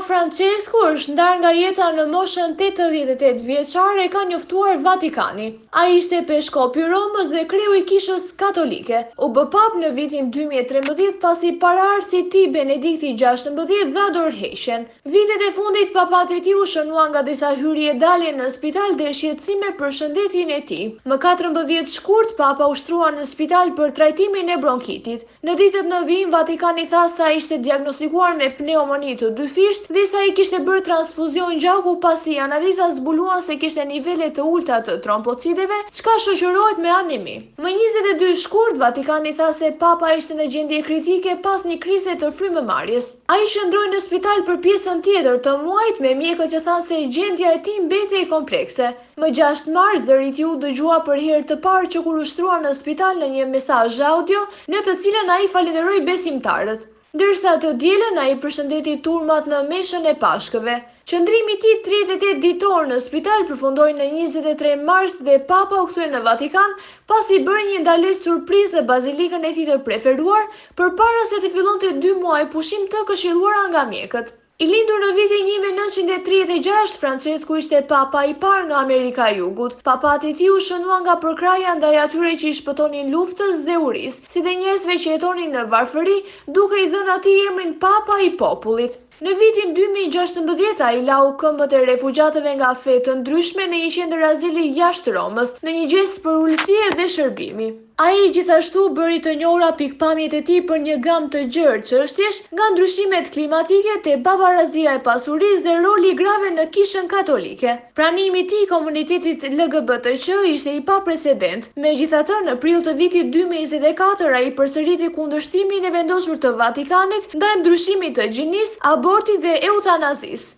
Francesku është ndarë nga jeta në moshën 88 vjeçare, ka njoftuar Vatikani. Ai ishte peshkopi i Romës dhe kreu i kishës katolike. U bë pap në vitin 2013 pasi paraardhësi i tij Benedikti XVI dha dorëheqjen. Vitet e fundit papat e tij u shënuan nga disa hyrje dalje në spital dhe shqetësime për shëndetin e tij. Më 14 shkurt papa u shtrua në spital për trajtimin e bronkitit. Në ditët në vijim Vatikani tha se ai ishte diagnostikuar me pneumoni të dyfisht dhe sa i kishte bërë transfuzion gjaku pasi analizat zbuluan se kishte nivele të ulta të trombocideve, çka shoqërohet me anemi. Më 22 shkurt Vatikani tha se papa ishte në gjendje kritike pas një krize të frymëmarrjes. Ai qëndroi në spital për pjesën tjetër të muajit me mjekët që thanë se gjendja e tij mbetej komplekse. Më 6 mars zëri i tij u dëgjua për herë të parë që kur u shtrua në spital në një mesazh audio në të cilën ai falenderoi besimtarët. Ndërsa të dielën ai përshëndeti turmat në meshën e Pashkëve. Qëndrimi i tij 38 ditor në spital përfundoi në 23 mars dhe papa u kthye në Vatikan pasi bëri një ndalesë surprizë në bazilikën e tij të preferuar përpara se të fillonte 2 muaj pushim të këshilluara nga mjekët. I lindur në vitin 1936, Francesku ishte papa i parë nga Amerika e Jugut. Papat e tij u shënuan nga përkraja ndaj atyre që i shpëtonin luftës dhe urisë, si dhe njerëzve që jetonin në varfëri, duke i dhënë atij emrin Papa i popullit. Në vitin 2016 ai lau këmbët e refugjatëve nga fe të ndryshme në një qendër azili jashtë Romës, në një gest për ulësie dhe shërbimi. Ai gjithashtu bëri të njohura pikpamjet e tij për një gamë të gjerë çështjesh, nga ndryshimet klimatike te babarazia e pasurisë dhe roli i grave në kishën katolike. Pranimi i tij komunitetit LGBTQ ishte i paprecedent. Megjithatë, në prill të vitit 2024 ai përsëriti kundërshtimin e vendosur të Vatikanit ndaj ndryshimit të gjinisë, abortit dhe eutanazisë.